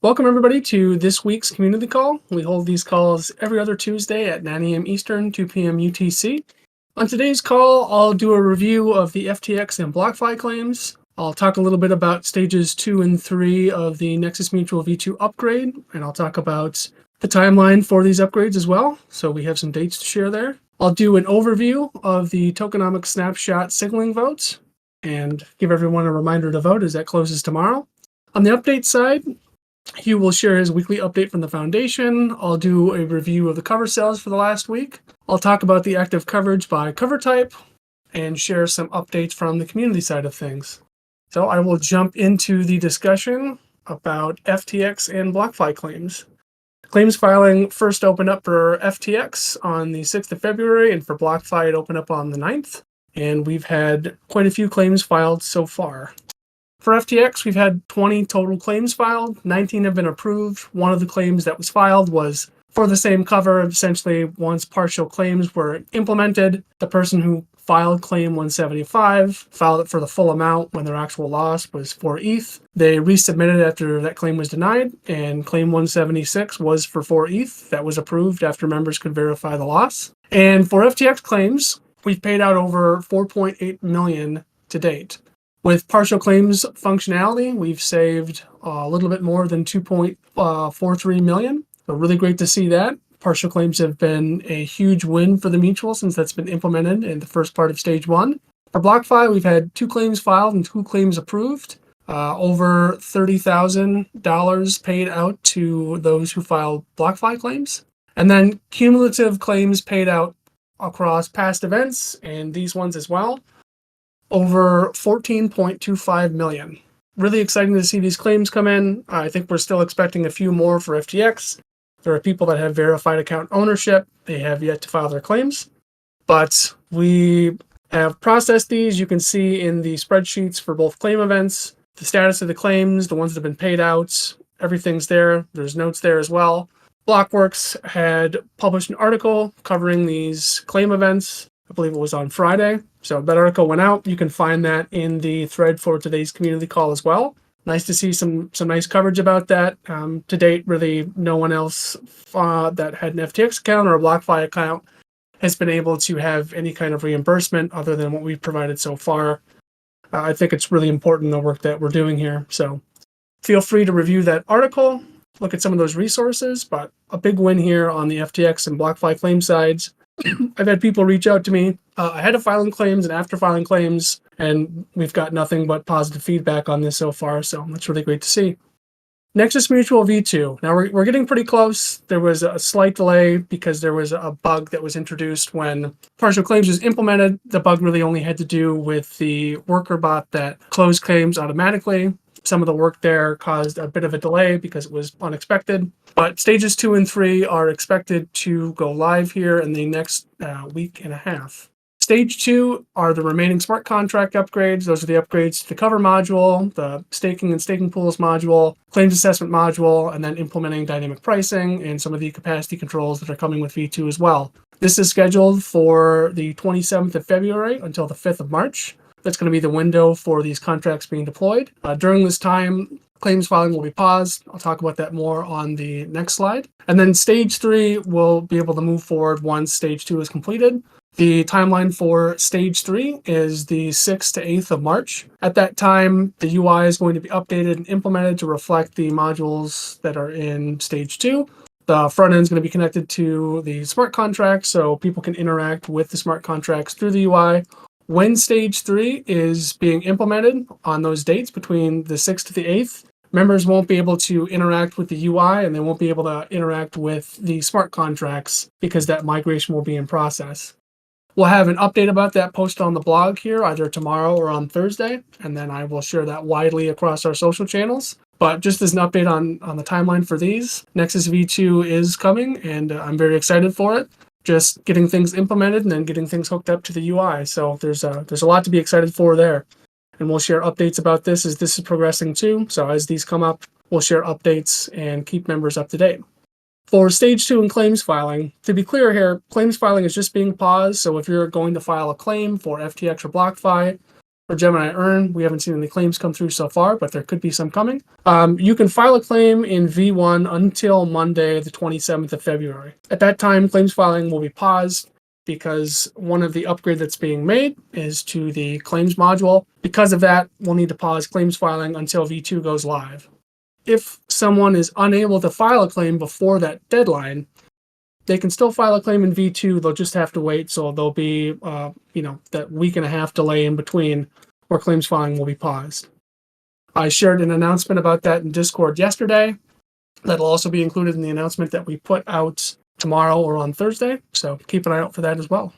Welcome everybody to this week's community call. We hold these calls every other Tuesday at 9 a.m. Eastern, 2 p.m. UTC. On today's call, I'll do a review of the FTX and BlockFi claims. I'll talk a little bit about stages 2 and 3 of the Nexus Mutual V2 upgrade, and I'll talk about the timeline for these upgrades as well, so we have some dates to share there. I'll do an overview of the Tokenomics Snapshot signaling votes, and give everyone a reminder to vote as that closes tomorrow. On the update side, Hugh will share his weekly update from the foundation. I'll do a review of the cover sales for the last week. I'll talk about the active coverage by cover type and share some updates from the community side of things. So I will jump into the discussion about FTX and BlockFi claims. Claims filing first opened up for FTX on the 6th of February, and for BlockFi it opened up on the 9th. And we've had quite a few claims filed so far. For FTX, we've had 20 total claims filed. 19 have been approved. One of the claims that was filed was for the same cover. Essentially, once partial claims were implemented, the person who filed claim 175 filed it for the full amount when their actual loss was 4 ETH. They resubmitted after that claim was denied, and claim 176 was for 4 ETH. That was approved after members could verify the loss. And for FTX claims, we've paid out over 4.8 million to date. With partial claims functionality, we've saved a little bit more than 2.43 million. So really great to see that. Partial claims have been a huge win for the mutual since that's been implemented in the first part of stage 1. For BlockFi, we've had 2 claims filed and 2 claims approved. Over $30,000 paid out to those who filed BlockFi claims. And then cumulative claims paid out across past events and these ones as well. Over 14.25 million. Really exciting to see these claims come in. I think we're still expecting a few more for FTX. There are people that have verified account ownership. They have yet to file their claims. But we have processed these. You can see in the spreadsheets for both claim events, the status of the claims, the ones that have been paid out, everything's there. There's notes there as well. Blockworks had published an article covering these claim events. I believe it was on Friday. So that article went out. You can find that in the thread for today's community call as well. Nice to see some nice coverage about that. To date, really no one else that had an FTX account or a BlockFi account has been able to have any kind of reimbursement other than what we've provided so far. I think it's really important, the work that we're doing here. So feel free to review that article, look at some of those resources, but a big win here on the FTX and BlockFi claim sides. I've had people reach out to me ahead of filing claims and after filing claims, and we've got nothing but positive feedback on this so far, so that's really great to see. Nexus Mutual V2. Now we're getting pretty close. There was a slight delay because there was a bug that was introduced when partial claims was implemented. The bug really only had to do with the worker bot that closed claims automatically. Some of the work there caused a bit of a delay because it was unexpected. But stages 2 and 3 are expected to go live here in the next week and a half. Stage 2 are the remaining smart contract upgrades. Those are the upgrades to the cover module, the staking and staking pools module, claims assessment module, and then implementing dynamic pricing and some of the capacity controls that are coming with V2 as well. This is scheduled for the 27th of February until the 5th of March. That's going to be the window for these contracts being deployed. During this time, claims filing will be paused. I'll talk about that more on the next slide. And then stage 3 will be able to move forward once stage 2 is completed. The timeline for stage 3 is the 6th to 8th of March. At that time, the UI is going to be updated and implemented to reflect the modules that are in stage 2. The front end is going to be connected to the smart contracts so people can interact with the smart contracts through the UI. When stage 3 is being implemented on those dates between the 6th to the 8th, members won't be able to interact with the UI and they won't be able to interact with the smart contracts because that migration will be in process. We'll have an update about that posted on the blog here either tomorrow or on Thursday, and then I will share that widely across our social channels. But just as an update on the timeline for these, Nexus V2 is coming and I'm very excited for it. Just getting things implemented and then getting things hooked up to the UI. So there's a lot to be excited for there. And we'll share updates about this as this is progressing too. So as these come up, we'll share updates and keep members up to date. For stage 2 and claims filing, to be clear here, claims filing is just being paused. So if you're going to file a claim for FTX or BlockFi, For Gemini Earn, we haven't seen any claims come through so far, but there could be some coming. You can file a claim in V1 until Monday, the 27th of February. At that time, claims filing will be paused because one of the upgrade that's being made is to the claims module. Because of that, we'll need to pause claims filing until V2 goes live. If someone is unable to file a claim before that deadline, they can still file a claim in V2. They'll just have to wait. So there'll be, that week and a half delay in between where claims filing will be paused. I shared an announcement about that in Discord yesterday. That'll also be included in the announcement that we put out tomorrow or on Thursday. So keep an eye out for that as well.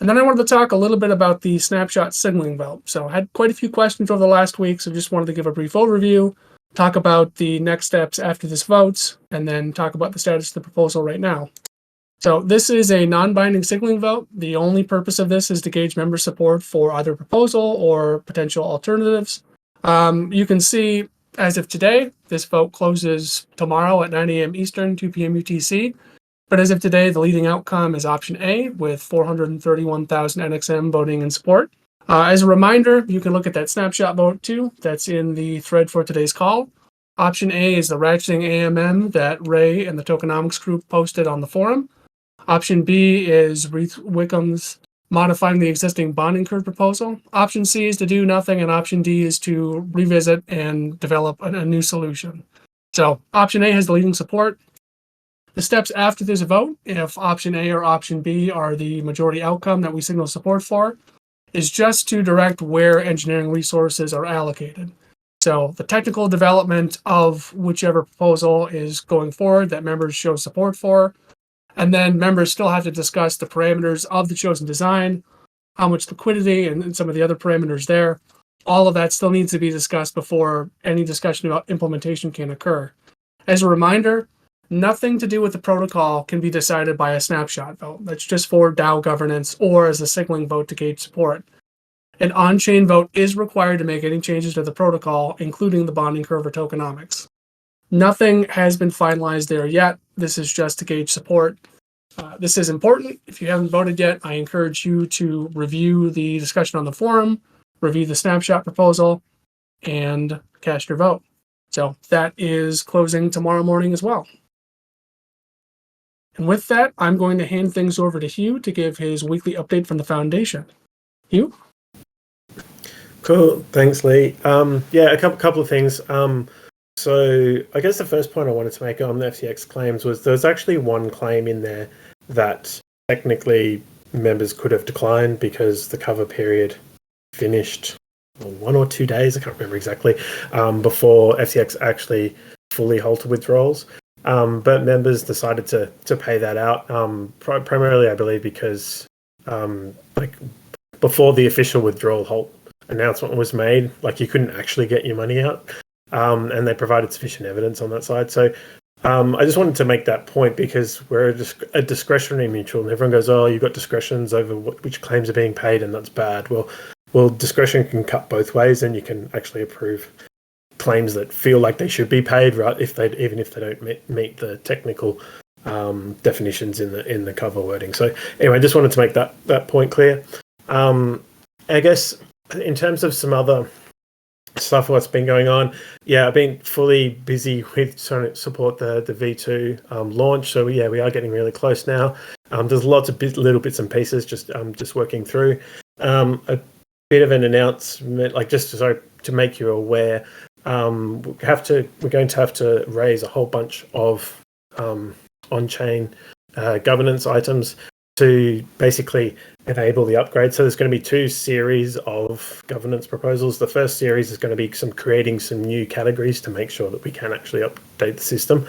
And then I wanted to talk a little bit about the Snapshot signaling vote. So I had quite a few questions over the last week. So just wanted to give a brief overview, talk about the next steps after this vote, and then talk about the status of the proposal right now. So this is a non-binding signaling vote. The only purpose of this is to gauge member support for either proposal or potential alternatives. You can see, as of today, this vote closes tomorrow at 9 a.m. Eastern, 2 p.m. UTC. But as of today, the leading outcome is option A with 431,000 NXM voting in support. As a reminder, you can look at that snapshot vote too. That's in the thread for today's call. Option A is the ratcheting AMM that Ray and the Tokenomics group posted on the forum. Option B is Reith Wickham's modifying the existing bonding curve proposal. Option C is to do nothing, and option D is to revisit and develop a new solution. So option A has the leading support. The steps after this vote, if option A or option B are the majority outcome that we signal support for, is just to direct where engineering resources are allocated. So the technical development of whichever proposal is going forward that members show support for. And then members still have to discuss the parameters of the chosen design, how much liquidity, and some of the other parameters there. All of that still needs to be discussed before any discussion about implementation can occur. As a reminder, nothing to do with the protocol can be decided by a snapshot vote. That's just for DAO governance or as a signaling vote to gauge support. An on-chain vote is required to make any changes to the protocol, including the bonding curve or tokenomics. Nothing has been finalized there yet. This is just to gauge support. This is important. If you haven't voted yet, I encourage you to review the discussion on the forum, review the snapshot proposal, and cast your vote. So that is closing tomorrow morning as well. And with that, I'm going to hand things over to Hugh to give his weekly update from the foundation. Hugh? Cool. Thanks, Lee. A couple of things. So I guess the first point I wanted to make on the FTX claims was there was actually one claim in there that technically members could have declined because the cover period finished 1 or 2 days, I can't remember exactly, before FTX actually fully halted withdrawals. But members decided to pay that out, primarily, I believe, because before the official withdrawal halt announcement was made, you couldn't actually get your money out. And they provided sufficient evidence on that side. So I just wanted to make that point because we're a discretionary mutual, and everyone goes, "Oh, you've got discretions over which claims are being paid, and that's bad." Well, discretion can cut both ways, and you can actually approve claims that feel like they should be paid, right? Even if they don't meet the technical definitions in the cover wording. So anyway, I just wanted to make that point clear. I guess in terms of some other stuff what's been going on, I've been fully busy with trying to support the V2 launch. So we are getting really close now. There's lots of little bits and pieces just working through. A bit of an announcement, to make you aware, we're going to have to raise a whole bunch of on-chain governance items to basically enable the upgrade. So there's going to be 2 series of governance proposals. The first series is going to be creating some new categories to make sure that we can actually update the system.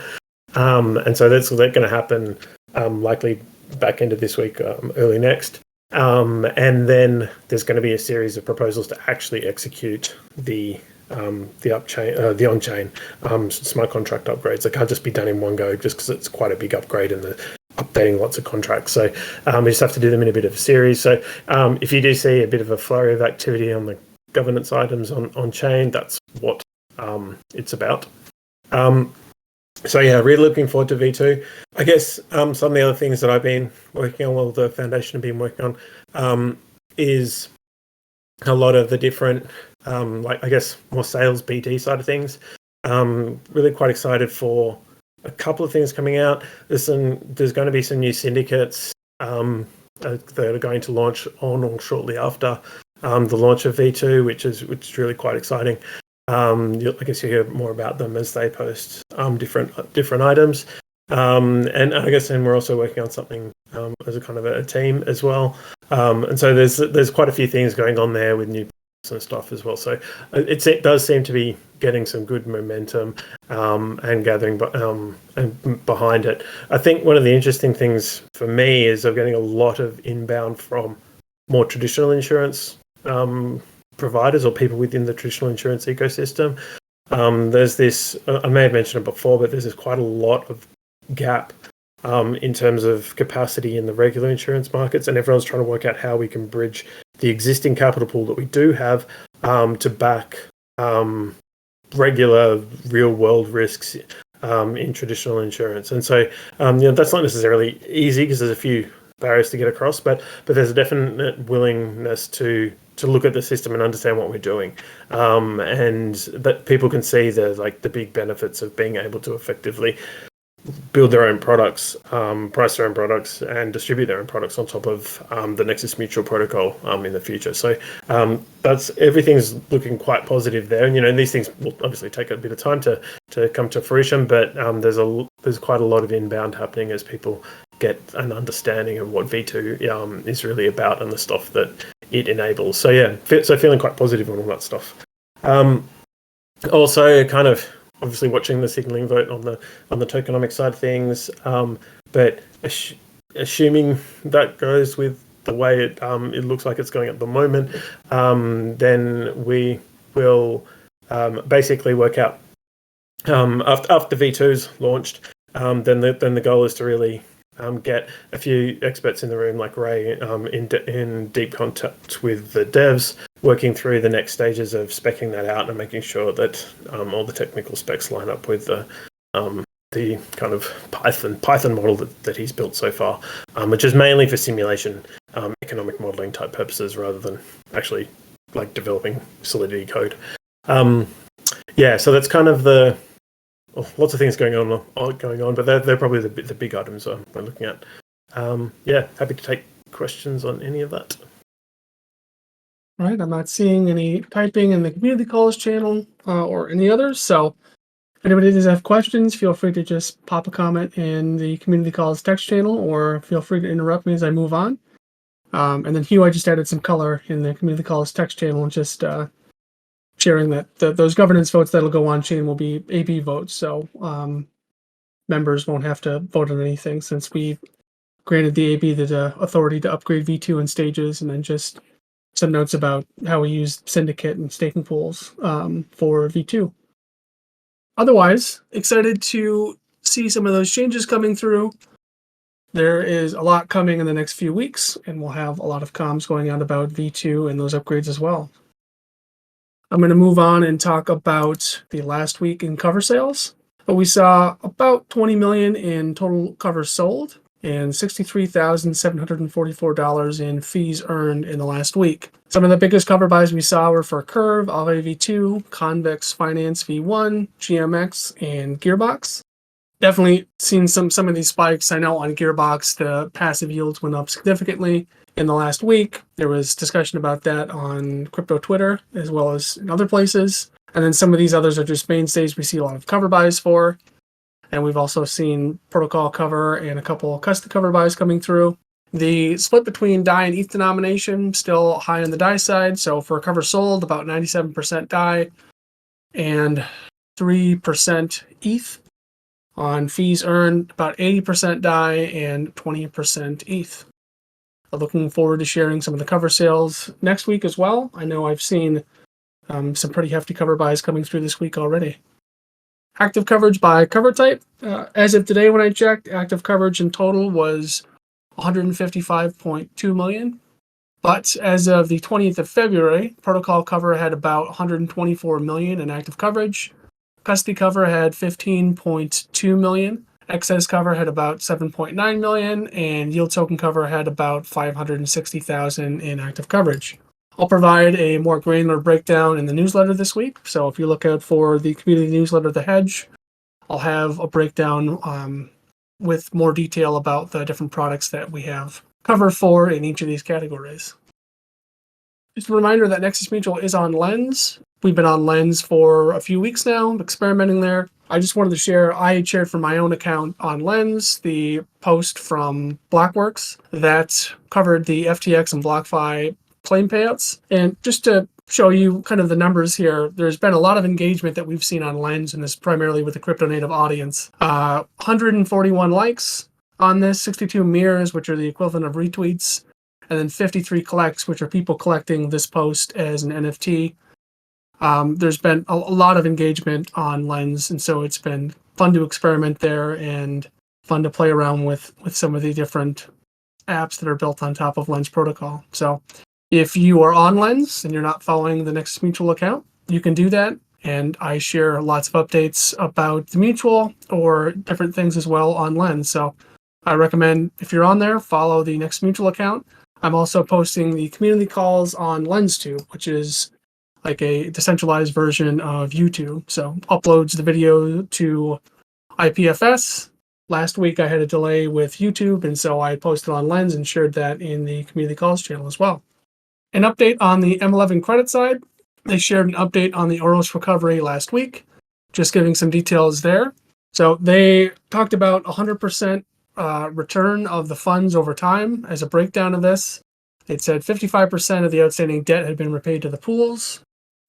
And so that's going to happen likely back end of this week, early next. And then there's going to be a series of proposals to actually execute the on-chain smart contract upgrades. They can't just be done in one go just because it's quite a big upgrade and updating lots of contracts. So we just have to do them in a bit of a series. So if you do see a bit of a flurry of activity on the governance items on chain, that's what it's about. Really looking forward to V2. I guess some of the other things that I've been working on, the foundation have been working on, is a lot of the different, like I guess more sales BD side of things. Really quite excited for a couple of things coming out. There's going to be some new syndicates that are going to launch on or shortly after the launch of V2, which is really quite exciting. I guess you hear more about them as they post different items. And I guess then we're also working on something as a kind of a team as well. And so there's quite a few things going on there with new and stuff as well. So it does seem to be getting some good momentum and gathering and behind it. I think one of the interesting things for me is I'm getting a lot of inbound from more traditional insurance providers or people within the traditional insurance ecosystem. There's this, I may have mentioned it before, but there's quite a lot of gap in terms of capacity in the regular insurance markets, and everyone's trying to work out how we can bridge the existing capital pool that we do have to back regular real world risks in traditional insurance. And so that's not necessarily easy because there's a few barriers to get across, but there's a definite willingness to look at the system and understand what we're doing, and that people can see the big benefits of being able to effectively build their own products, price their own products, and distribute their own products on top of the Nexus Mutual protocol in the future. So everything's looking quite positive there. And these things will obviously take a bit of time to come to fruition, but there's quite a lot of inbound happening as people get an understanding of what V2 is really about and the stuff that it enables. So feeling quite positive on all that stuff. Also, kind of obviously watching the signaling vote on the tokenomics side of things, but assuming that goes with the way it looks like it's going at the moment, then we will basically work out after V2's launched. Then the goal is to really get a few experts in the room like Ray in deep contact with the devs, working through the next stages of speccing that out and making sure that all the technical specs line up with the kind of Python model that he's built so far, which is mainly for simulation, economic modeling type purposes rather than actually like developing Solidity code. So that's kind of lots of things going on, but they're probably the big items we're looking at. Happy to take questions on any of that. Right, I'm not seeing any typing in the community calls channel or any others. So if anybody does have questions, feel free to just pop a comment in the community calls text channel, or feel free to interrupt me as I move on. And then Hugh, I just added some color in the community calls text channel, just sharing that those governance votes that'll go on chain will be AB votes. So members won't have to vote on anything, since we granted the AB the authority to upgrade V2 in stages, and then just some notes about how we use syndicate and staking pools for V2. Otherwise, excited to see some of those changes coming through. There is a lot coming in the next few weeks, and we'll have a lot of comms going out about V2 and those upgrades as well. I'm going to move on and talk about the last week in cover sales. But we saw about 20 million in total covers sold and $63,744 in fees earned in the last week. Some of the biggest cover buys we saw were for Curve, Aave V2, Convex Finance V1, GMX, and Gearbox. Definitely seen some of these spikes. I know on Gearbox, the passive yields went up significantly in the last week. There was discussion about that on crypto Twitter as well as in other places. And then some of these others are just mainstays we see a lot of cover buys for. And we've also seen protocol cover and a couple of custody cover buys coming through. The split between DAI and ETH denomination still high on the DAI side. So for cover sold, about 97% DAI and 3% ETH. On fees earned, about 80% DAI and 20% ETH. Looking forward to sharing some of the cover sales next week as well. I know I've seen some pretty hefty cover buys coming through this week already. Active coverage by cover type. As of today, when I checked, active coverage in total was 155.2 million. But as of the 20th of February, protocol cover had about 124 million in active coverage. Custody cover had 15.2 million. Excess cover had about 7.9 million, and yield token cover had about 560,000 in active coverage. I'll provide a more granular breakdown in the newsletter this week. So if you look out for the community newsletter, The Hedge, I'll have a breakdown with more detail about the different products that we have covered for in each of these categories. Just a reminder that Nexus Mutual is on Lens. We've been on Lens for a few weeks now, experimenting there. I just wanted to share, I shared from my own account on Lens the post from Blockworks that covered the FTX and BlockFi claim payouts. And just to show you kind of the numbers here, there's been a lot of engagement that we've seen on Lens, and this primarily with the crypto native audience. 141 likes on this, 62 mirrors, which are the equivalent of retweets, and then 53 collects, which are people collecting this post as an NFT. There's been a lot of engagement on Lens, and so it's been fun to experiment there and fun to play around with some of the different apps that are built on top of Lens protocol. So if you are on Lens and you're not following the Nexus Mutual account, you can do that. And I share lots of updates about the mutual or different things as well on Lens. So I recommend, if you're on there, follow the Nexus Mutual account. I'm also posting the community calls on Lens2, which is like a decentralized version of YouTube. So uploads the video to IPFS. Last week I had a delay with YouTube, and so I posted on Lens and shared that in the community calls channel as well. An update on the M11 Credit side. They shared an update on the Auros recovery last week, just giving some details there. So they talked about 100% return of the funds over time as a breakdown of this. It said 55% of the outstanding debt had been repaid to the pools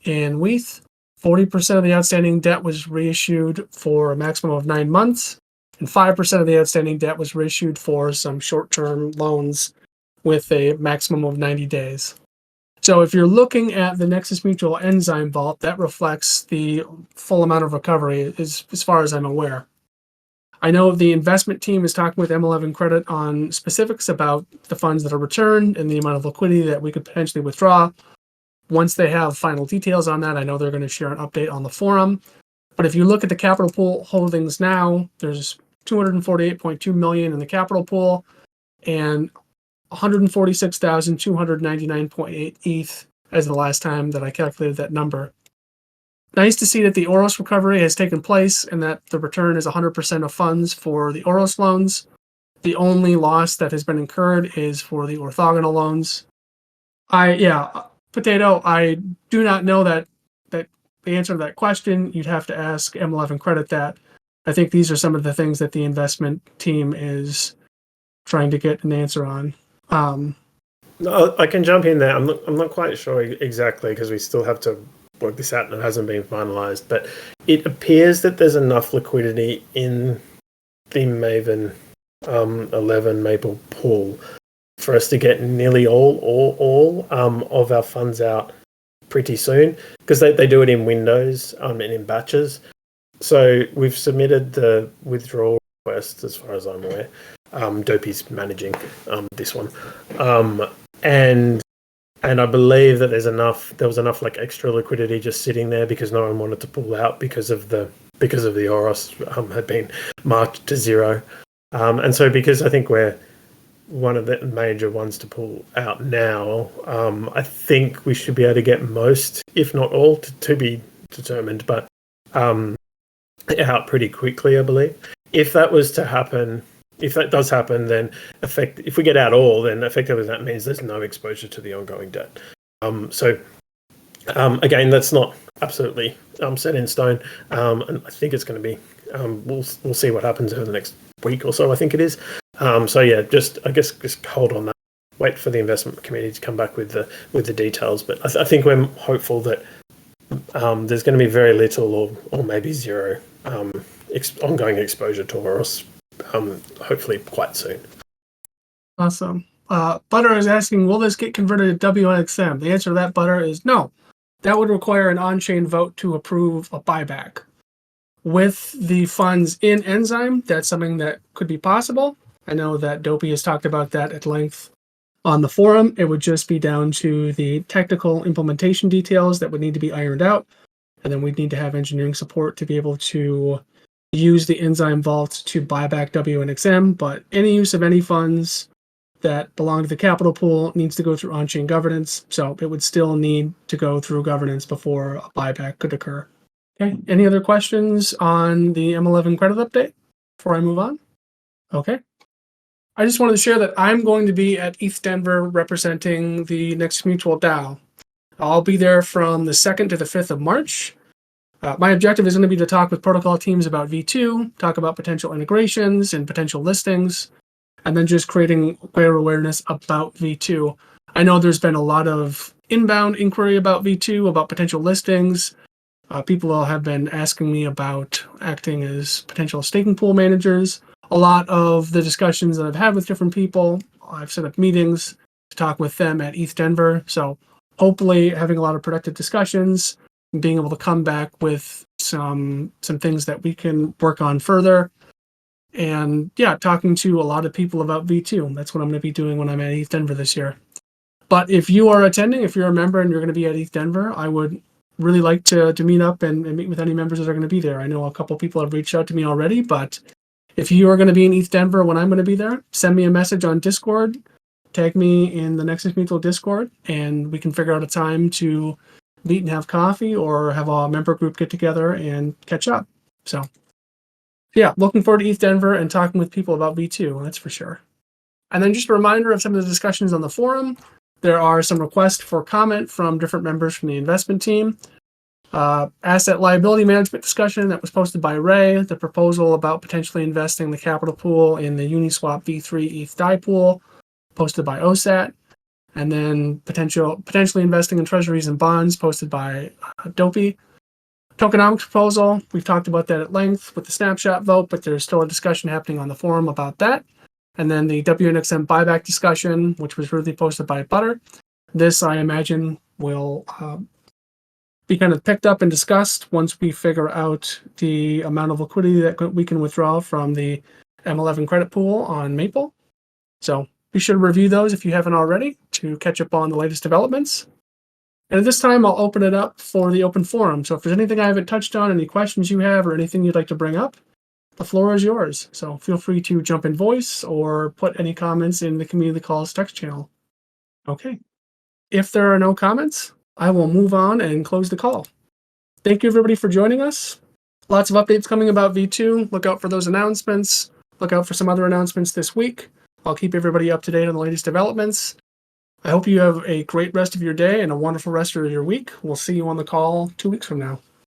in WETH. 40% of the outstanding debt was reissued for a maximum of 9 months, and 5% of the outstanding debt was reissued for some short-term loans with a maximum of 90 days. So if you're looking at the Nexus Mutual Enzyme Vault, that reflects the full amount of recovery as far as I'm aware. I know the investment team is talking with M11 Credit on specifics about the funds that are returned and the amount of liquidity that we could potentially withdraw. Once they have final details on that, I know they're going to share an update on the forum. But if you look at the capital pool holdings now, there's 248.2 million in the capital pool and 146,299.8 ETH as the last time that I calculated that number. Nice to see that the Auros recovery has taken place and that the return is 100% of funds for the Auros loans. The only loss that has been incurred is for the orthogonal loans. Potato, I do not know that the answer to that question. You'd have to ask M11 Credit that. I think these are some of the things that the investment team is trying to get an answer on. No, I can jump in there. I'm not quite sure exactly because we still have to work this out and it hasn't been finalized. But it appears that there's enough liquidity in the Maven 11 Maple pool for us to get nearly all of our funds out pretty soon because they do it in windows and in batches. So we've submitted the withdrawal request as far as I'm aware. Dopey's managing this one. And I believe that there was enough like extra liquidity just sitting there because no one wanted to pull out because of the Auros had been marked to zero. And so because I think we're one of the major ones to pull out now, I think we should be able to get most, if not all, to be determined, but out pretty quickly, I believe. If that was to happen, if that does happen, then if we get out all, then effectively that means there's no exposure to the ongoing debt. Again, that's not absolutely set in stone, and I think it's going to be. We'll see what happens over the next week or so. I think it is. Just hold on that. Wait for the investment committee to come back with the details. But I think we're hopeful that there's going to be very little or maybe zero ongoing exposure to Auros. Hopefully quite soon. Awesome. Butter is asking, will this get converted to WNXM? The answer to that, Butter, is no. That would require an on-chain vote to approve a buyback. With the funds in Enzyme, that's something that could be possible. I know that Dopey has talked about that at length on the forum. It would just be down to the technical implementation details that would need to be ironed out. And then we'd need to have engineering support to be able to use the Enzyme Vault to buy back WNXM. But any use of any funds that belong to the capital pool needs to go through on-chain governance, so it would still need to go through governance before a buyback could occur. Okay, any other questions on the M11 credit update before I move on? Okay. I just wanted to share that I'm going to be at ETH Denver representing the Nexus Mutual DAO. I'll be there from the 2nd to the 5th of March. My objective is going to be to talk with protocol teams about V2, talk about potential integrations and potential listings, and then just creating greater awareness about V2. I know there's been a lot of inbound inquiry about V2, about potential listings. People have been asking me about acting as potential staking pool managers. A lot of the discussions that I've had with different people, I've set up meetings to talk with them at ETH Denver. So hopefully having a lot of productive discussions, and being able to come back with some things that we can work on further. And yeah, talking to a lot of people about V2. That's what I'm going to be doing when I'm at ETH Denver this year. But if you are attending, if you're a member and you're going to be at ETH Denver, I would really like to meet up and meet with any members that are going to be there. I know a couple people have reached out to me already, but if you are going to be in ETH Denver when I'm going to be there, send me a message on Discord, tag me in the Nexus Mutual Discord, and we can figure out a time to meet and have coffee or have a member group get together and catch up. So yeah, looking forward to ETH Denver and talking with people about V2, that's for sure. And then just a reminder of some of the discussions on the forum. There are some requests for comment from different members from the investment team. Asset liability management discussion that was posted by Ray, the proposal about potentially investing the capital pool in the Uniswap V3 ETH DAI pool, posted by OSAT, and then potentially investing in treasuries and bonds, posted by Dopey. Tokenomics proposal, we've talked about that at length with the snapshot vote, but there's still a discussion happening on the forum about that. And then the WNXM buyback discussion, which was really posted by Butter. This, I imagine, will be kind of picked up and discussed once we figure out the amount of liquidity that we can withdraw from the M11 credit pool on Maple. So be sure to review those if you haven't already to catch up on the latest developments. And at this time, I'll open it up for the open forum. So if there's anything I haven't touched on, any questions you have, or anything you'd like to bring up, the floor is yours. So feel free to jump in voice or put any comments in the community calls text channel. Okay. If there are no comments, I will move on and close the call. Thank you, everybody, for joining us. Lots of updates coming about V2. Look out for those announcements. Look out for some other announcements this week. I'll keep everybody up to date on the latest developments. I hope you have a great rest of your day and a wonderful rest of your week. We'll see you on the call 2 weeks from now.